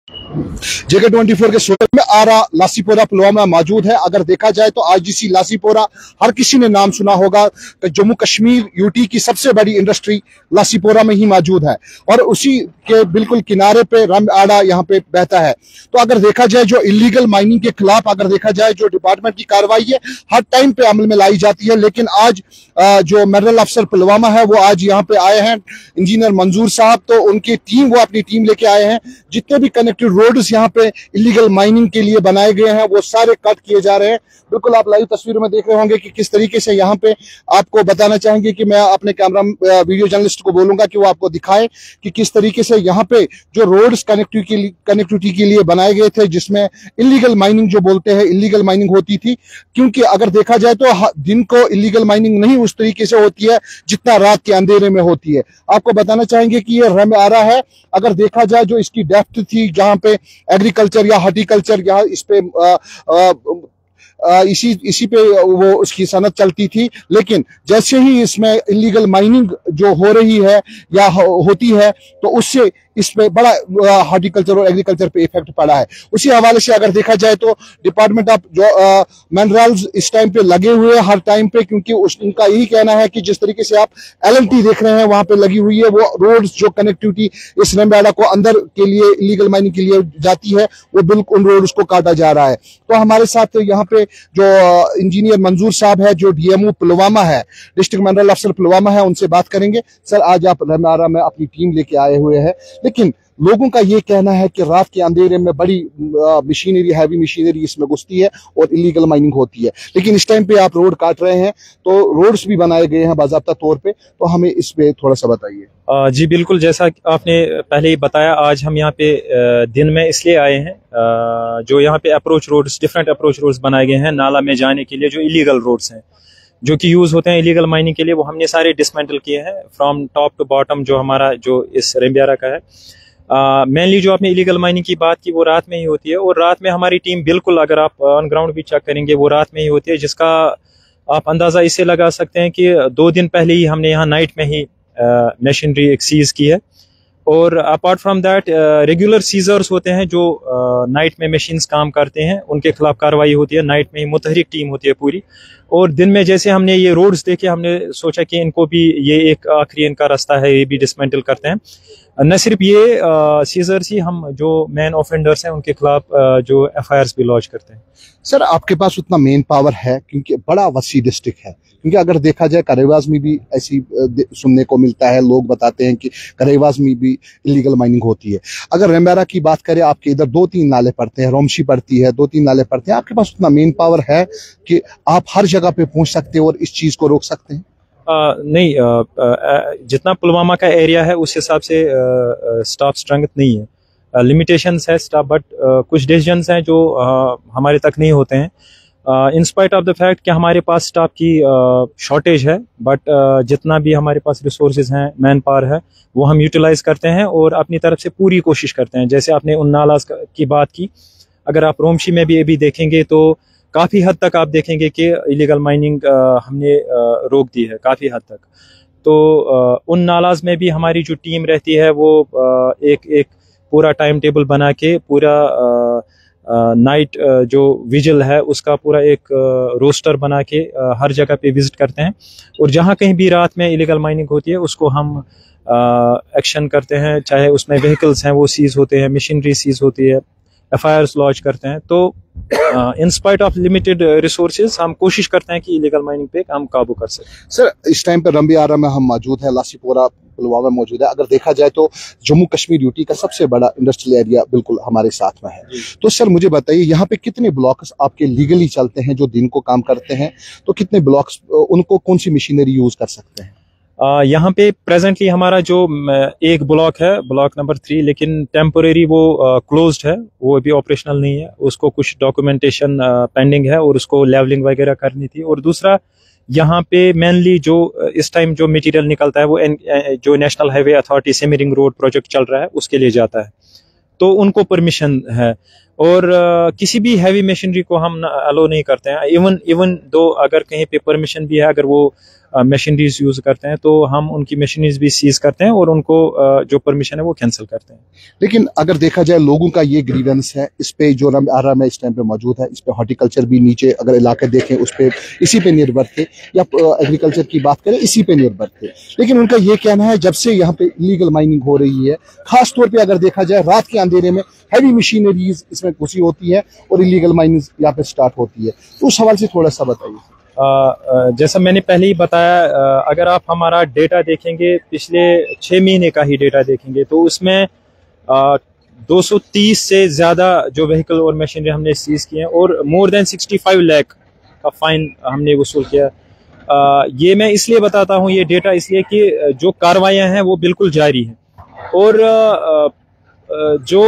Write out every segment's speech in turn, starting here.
JK24 के studio में आरा लासीपोरा पुलवामा मौजूद है। अगर देखा जाए तो आईजीसी लासीपोरा हर किसी ने नाम सुना होगा कि जम्मू कश्मीर यूटी की सबसे बड़ी इंडस्ट्री लासीपोरा में ही मौजूद है और उसी के बिल्कुल किनारे पे रम आड़ा यहाँ पे बहता है। तो अगर देखा जाए जो इलीगल माइनिंग के खिलाफ अगर देखा जाए जो डिपार्टमेंट की कार्रवाई है हर टाइम पे अमल में लाई जाती है, लेकिन आज जो मिनरल अफसर पुलवामा है वो आज यहाँ पे आए हैं, इंजीनियर मंजूर साहब, तो उनकी टीम वो अपनी टीम लेके आए हैं। जितने भी कनेक्टेड रोड्स यहाँ पे इलीगल माइनिंग के लिए बनाए गए हैं वो सारे कट किए जा रहे हैं। बिल्कुल आप लाइव तस्वीरों में देख रहे होंगे कि किस तरीके से यहाँ पे आपको बताना चाहेंगे कि मैं अपने कैमरा वीडियो जर्नलिस्ट को बोलूंगा कि वो आपको दिखाए कि किस तरीके से यहाँ पे जो रोड्स कनेक्टिविटी के लिए बनाए गए थे, जिसमें इलीगल माइनिंग जो बोलते हैं इलीगल माइनिंग होती थी। क्योंकि अगर देखा जाए तो दिन को इलीगल माइनिंग नहीं उस तरीके से होती है जितना रात के अंधेरे में होती है। आपको बताना चाहेंगे कि ये रम आरा है। अगर देखा जाए जो इसकी डेप्थ थी जहाँ पे एग्रीकल्चर या हॉर्टिकल्चर या इस पे इसी पे वो उसकी सनत चलती थी, लेकिन जैसे ही इसमें इलीगल माइनिंग जो हो रही है या होती है तो उससे इस पे बड़ा हॉर्टिकल्चर और एग्रीकल्चर पे इफेक्ट पड़ा है। उसी हवाले से अगर देखा जाए तो डिपार्टमेंट ऑफ जो मिनरल्स इस टाइम पे लगे हुए हैं हर टाइम पे, क्योंकि उनका यही कहना है कि जिस तरीके से आप LNT देख रहे हैं वहां पे लगी हुई है, वो रोड्स जो कनेक्टिविटी इस रमबाड़ा को अंदर के लिए इलीगल माइनिंग के लिए जाती है वो बिल्कुल उन रोड्स को काटा जा रहा है। तो हमारे साथ यहाँ पे जो इंजीनियर मंजूर साहब है जो DMO पुलवामा है, डिस्ट्रिक्ट मिनरल अफसर पुलवामा है, उनसे बात करेंगे। सर, आज आप रमआरा में अपनी टीम लेके आए हुए हैं, लेकिन लोगों का ये कहना है कि रात के अंधेरे में बड़ी मशीनरी, हैवी मशीनरी इसमें घुसती है और इलीगल माइनिंग होती है, लेकिन इस टाइम पे आप रोड काट रहे हैं तो रोड्स भी बनाए गए हैं बाज़ाब्ता तौर पे, तो हमें इस पे थोड़ा सा बताइए। जी बिल्कुल, जैसा आपने पहले ही बताया, आज हम यहाँ पे दिन में इसलिए आए हैं, जो यहाँ पे approach roads, different approach roads बनाए गए हैं नाला में जाने के लिए, जो इलीगल रोड्स हैं जो कि यूज होते हैं इलीगल माइनिंग के लिए, वो हमने सारे डिसमेंटल किए हैं फ्रॉम टॉप टू बॉटम। जो हमारा जो इस रमबाड़ा का है, मेनली जो आपने इलीगल माइनिंग की बात की वो रात में ही होती है, और रात में हमारी टीम बिल्कुल, अगर आप ऑन ग्राउंड भी चेक करेंगे, वो रात में ही होती है, जिसका आप अंदाजा इससे लगा सकते हैं कि 2 दिन पहले ही हमने यहाँ नाइट में ही मशीनरी सीज की है। और apart from that regular seizures होते हैं जो नाइट में मशीन्स काम करते हैं, उनके खिलाफ कार्रवाई होती है। नाइट में ही मुतहरिक टीम होती है पूरी, और दिन में जैसे हमने ये रोड्स देखे, हमने सोचा कि इनको भी ये एक आखिरी इनका रास्ता है, ये भी डिसमेंटल करते हैं। न सिर्फ ये सीजर्स ही, हम जो मेन ऑफेंडर्स हैं उनके खिलाफ जो FIRs भी लॉन्च करते हैं। सर, आपके पास उतना मेन पावर है क्योंकि बड़ा वसी डिस्ट्रिक्ट है, क्योंकि अगर देखा जाए करेवास में भी ऐसी सुनने को मिलता है, लोग बताते हैं कि करेवास में भी इलीगल माइनिंग होती है। अगर रमबाड़ा की बात करें, आपके इधर 2-3 नाले पड़ते हैं, रोमशी पड़ती है, 2-3 नाले पड़ते हैं, आपके पास उतना मेन पावर है कि आप हर जगह पे पहुंच सकते हैं और इस चीज को रोक सकते हैं? नहीं, जितना पुलवामा का एरिया है उस हिसाब से स्टाफ स्ट्रेंथ नहीं है, लिमिटेशंस है स्टाफ, बट कुछ डिसीजंस हैं जो हमारे तक नहीं होते हैं, in spite of the fact कि हमारे पास स्टाफ की शॉर्टेज है। बट जितना भी हमारे पास रिसोर्सेज हैं, मैन पावर है, वो हम यूटिलाइज करते हैं और अपनी तरफ से पूरी कोशिश करते हैं। जैसे आपने उन नालाज की बात की, अगर आप रोमशी में भी अभी देखेंगे तो काफ़ी हद तक आप देखेंगे कि इलीगल माइनिंग हमने रोक दी है काफ़ी हद तक। तो उन नालाज में भी हमारी जो टीम रहती है वो एक पूरा टाइम टेबल बना के, पूरा नाइट जो विजिल है उसका पूरा एक रोस्टर बना के हर जगह पे विजिट करते हैं, और जहाँ कहीं भी रात में इलीगल माइनिंग होती है उसको हम एक्शन करते हैं, चाहे उसमें व्हीकल्स हैं वो सीज होते हैं, मशीनरी सीज होती है, FIRs लॉन्च करते हैं। तो in spite of limited resources हम कोशिश करते हैं कि इलीगल माइनिंग पे हम काबू कर सकें। सर, इस टाइम पे रमबाड़ा में हम मौजूद हैं, लासीपोरा पुलवामा मौजूद है। अगर देखा जाए तो जम्मू कश्मीर यूटी का सबसे बड़ा इंडस्ट्रियल एरिया बिल्कुल हमारे साथ में है। तो सर मुझे बताइए, यहाँ पे कितने ब्लॉक्स आपके लीगली चलते हैं जो दिन को काम करते हैं, तो कितने ब्लॉक्स, उनको कौन सी मशीनरी यूज कर सकते हैं? यहाँ पे प्रेजेंटली हमारा जो एक ब्लॉक है, ब्लॉक नंबर 3, लेकिन टेम्पोरेरी वो क्लोज्ड है, वो अभी ऑपरेशनल नहीं है, उसको कुछ डॉक्यूमेंटेशन पेंडिंग है और उसको लेवलिंग वगैरह करनी थी। और दूसरा, यहाँ पे मेनली जो इस टाइम जो मटेरियल निकलता है वो जो national highway authority semi ring road project चल रहा है उसके लिए जाता है, तो उनको परमिशन है। और किसी भी हैवी मशीनरी को हम अलो नहीं करते हैं। इवन दो अगर कहीं पे परमिशन भी है, अगर वो मशीनरीज यूज करते हैं तो हम उनकी मशीनरीज भी सीज करते हैं और उनको जो परमिशन है वो कैंसिल करते हैं। लेकिन अगर देखा जाए लोगों का ये ग्रीवेंस है, इस पे जो रम आरा में इस टाइम पे मौजूद है, इस पे हॉर्टिकल्चर भी नीचे अगर इलाके देखें उस पे इसी पे निर्भर थे, या एग्रीकल्चर की बात करें इसी पे निर्भर थे। लेकिन उनका ये कहना है जब से यहाँ पे इलीगल माइनिंग हो रही है, खास तौर पर अगर देखा जाए रात के अंधेरे में हैवी मशीनरीज इसमें घुसी होती है और इलीगल माइनिंग यहाँ पे स्टार्ट होती है, तो उस सवाल से थोड़ा सा बताइए। जैसा मैंने पहले ही बताया, अगर आप हमारा डेटा देखेंगे, पिछले 6 महीने का ही डेटा देखेंगे, तो उसमें 230 से ज़्यादा जो व्हीकल और मशीनरी हमने सीज किए हैं और मोर देन 65 लाख का फाइन हमने वसूल किया। ये मैं इसलिए बताता हूँ ये डेटा, इसलिए कि जो कार्रवाइयाँ हैं वो बिल्कुल जारी हैं और जो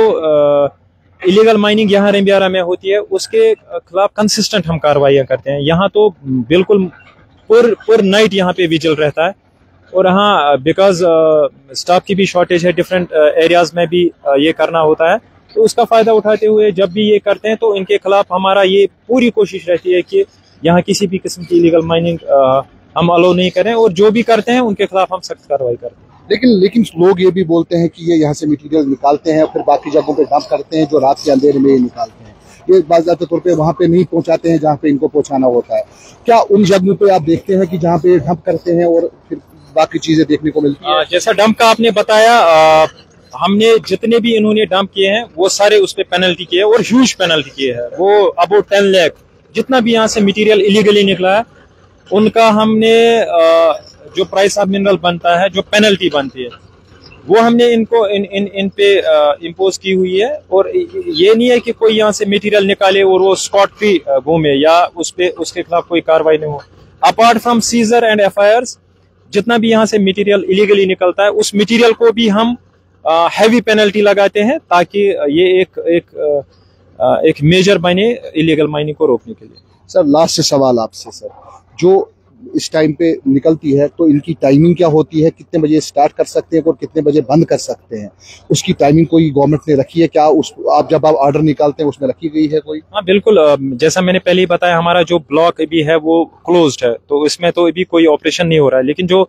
इलीगल माइनिंग यहाँ रेम्बियारा में होती है उसके खिलाफ कंसिस्टेंट हम कार्रवाइयाँ करते हैं। यहाँ तो बिल्कुल पर नाइट यहाँ पे विजिल रहता है और हाँ बिकॉज स्टाफ की भी शॉर्टेज है, डिफरेंट एरियाज में भी ये करना होता है, तो उसका फायदा उठाते हुए जब भी ये करते हैं तो इनके खिलाफ हमारा ये पूरी कोशिश रहती है कि यहाँ किसी भी किस्म की इलीगल माइनिंग हम अलो नहीं करें और जो भी करते हैं उनके खिलाफ हम सख्त कार्रवाई करते हैं। लेकिन लोग ये भी बोलते हैं कि ये यहाँ से मटेरियल निकालते हैं और फिर बाकी जगहों पे डंप करते हैं, जो रात के अंधेरे में ये निकालते हैं, ये बाज़ाब्ते तौर पे वहाँ पे नहीं पहुँचाते हैं जहाँ पे इनको पहुँचाना होता है। क्या उन जगहों पे आप देखते हैं कि जहाँ पे डंप करते हैं और फिर बाकी चीजें देखने को मिलती है? जैसा डंप का आपने बताया, हमने जितने भी इन्होंने डंप किए हैं वो सारे उस पर पेनल्टी किए और ह्यूज पेनल्टी किए है। वो अबाउट 10 लाख जितना भी यहाँ से मटेरियल इलीगली निकला है उनका हमने जो प्राइस ऑफ मिनरल बनता है, जो पेनल्टी बनती है, वो हमने इनको इन पे इम्पोज की हुई है। और ये नहीं है कि कोई यहाँ से मटेरियल निकाले और वो स्कॉट फ्री घूमे या उसके खिलाफ कोई कार्रवाई नहीं हो। Apart from seizure and FIRs, जितना भी यहाँ से मटेरियल इलीगली निकलता है उस मटेरियल को भी हम हैवी पेनल्टी लगाते हैं ताकि ये एक मेजर बने इलीगल माइनिंग को रोकने के लिए। सर लास्ट से सवाल आपसे, सर जो इस टाइम पे निकलती है तो इनकी टाइमिंग क्या होती है, कितने बजे स्टार्ट कर सकते हैं और कितने बजे बंद कर सकते हैं, उसकी टाइमिंग कोई गवर्नमेंट ने रखी है क्या? आप जब ऑर्डर निकालते हैं उसमें रखी गई है कोई? हाँ बिल्कुल, जैसा मैंने पहले ही बताया हमारा जो ब्लॉक अभी है वो क्लोज्ड है, तो इसमें तो अभी कोई ऑपरेशन नहीं हो रहा है। लेकिन जो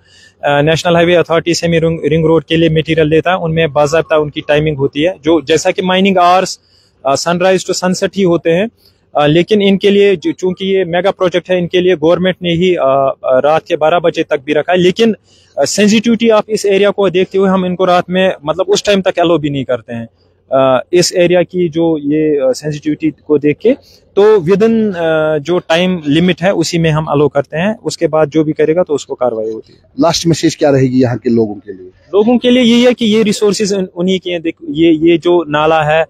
national highway authority semi ring road के लिए मटेरियल देता है उनमें बाज़ाब्ता उनकी टाइमिंग होती है, जो जैसा कि mining hours sunrise to sunset ही होते हैं। लेकिन इनके लिए चूंकि ये मेगा प्रोजेक्ट है, इनके लिए गवर्नमेंट ने ही रात के 12 बजे तक भी रखा है। लेकिन सेंसिटिविटी ऑफ इस एरिया को देखते हुए हम इनको रात में मतलब उस टाइम तक अलो भी नहीं करते हैं। इस एरिया की जो ये सेंसिटिविटी को देख के तो विद इन जो टाइम लिमिट है उसी में हम अलो करते हैं, उसके बाद जो भी करेगा तो उसको कार्रवाई होती है। लास्ट मैसेज क्या रहेगी यहाँ के लोगों के लिए? लोगों के लिए यही है कि ये रिसोर्सेज उन्हीं के हैं। ये जो नाला है,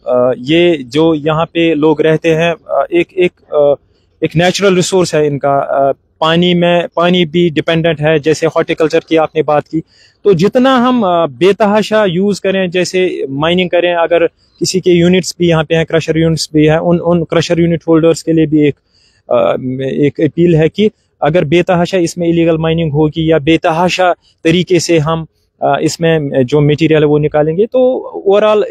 ये जो यहाँ पे लोग रहते हैं, एक नेचुरल रिसोर्स है इनका। पानी भी डिपेंडेंट है, जैसे हॉर्टिकल्चर की आपने बात की, तो जितना हम बेतहाशा यूज करें, जैसे माइनिंग करें, अगर किसी के यूनिट्स भी यहाँ पे हैं, क्रशर यूनिट्स भी हैं, उन क्रशर यूनिट होल्डर्स के लिए भी एक अपील है कि अगर बेतहाशा इसमें इलीगल माइनिंग होगी या बेतहाशा तरीके से हम इसमें जो मटेरियल है वो निकालेंगे तो ओवरऑल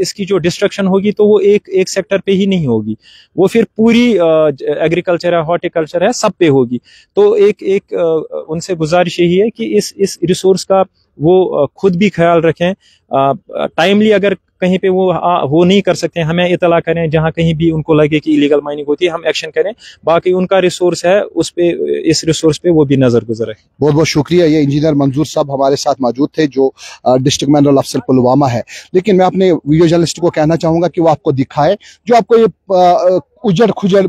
इसकी जो डिस्ट्रक्शन होगी तो वो एक सेक्टर पे ही नहीं होगी, वो फिर पूरी एग्रीकल्चर है, हॉर्टिकल्चर है, सब पे होगी। तो एक उनसे गुजारिश यही है कि इस रिसोर्स का वो खुद भी ख्याल रखें। टाइमली अगर कहीं पे वो नहीं कर सकते हैं, हमें इतला करें, जहां कहीं भी उनको लगे कि इलीगल माइनिंग होती है हम एक्शन करें। बाकी उनका रिसोर्स है उस पे, इस रिसोर्स पे वो भी नजर गुजरे। बहुत बहुत शुक्रिया। ये इंजीनियर मंजूर साहब हमारे साथ मौजूद थे जो डिस्ट्रिक्ट मिनरल अफसर पुलवामा है। लेकिन मैं अपने वीडियो जर्नलिस्ट को कहना चाहूंगा कि वो आपको दिखाए जो आपको ये उजड़ खुजड़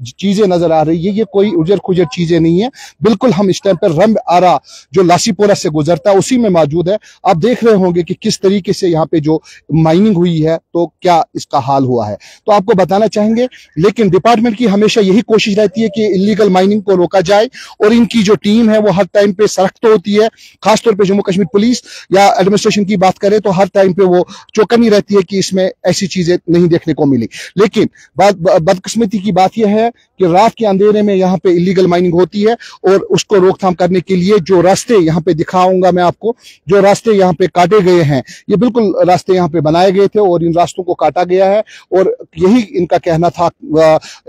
चीजें नजर आ रही है, ये कोई उजड़ खुजड़ चीजें नहीं है। बिल्कुल हम इस टाइम पर रंब आरा जो लासीपोरा से गुजरता है उसी में मौजूद है। आप देख रहे होंगे कि किस तरीके से यहाँ पे जो माइनिंग हुई है तो क्या इसका हाल हुआ है, तो आपको बताना चाहेंगे। लेकिन डिपार्टमेंट की हमेशा यही कोशिश रहती है कि इलीगल माइनिंग को रोका जाए और इनकी जो टीम है वो हर टाइम पे सख्त होती है। खासतौर पर जम्मू कश्मीर पुलिस या एडमिनिस्ट्रेशन की बात करें तो हर टाइम पे वो चौकन्नी रहती है कि इसमें ऐसी चीजें नहीं देखने को मिली। लेकिन बदकिस्मती की बात यह है कि रात के अंधेरे में यहाँ पे इलीगल माइनिंग होती है, और उसको रोकथाम करने के लिए जो रास्ते यहाँ पे दिखाऊंगा मैं आपको, जो रास्ते यहाँ पे काटे गए हैं, ये बिल्कुल रास्ते यहाँ पे बनाए गए थे और इन रास्तों को काटा गया है। और यही इनका कहना था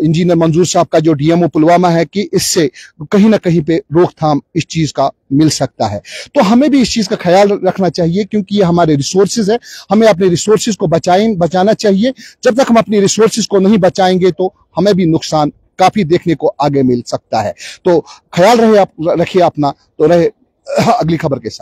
इंजीनियर मंजूर साहब का, जो डीएमओ पुलवामा है, कि इससे कहीं ना कहीं पे रोकथाम इस चीज का मिल सकता है। तो हमें भी इस चीज का ख्याल रखना चाहिए, क्योंकि ये हमारे रिसोर्सेज है, हमें अपने रिसोर्सेज को बचाना चाहिए। जब तक हम अपनी रिसोर्सेज को नहीं बचाएंगे तो हमें भी नुकसान काफी देखने को आगे मिल सकता है। तो ख्याल रखिए अपना, तो रहे अगली खबर के साथ।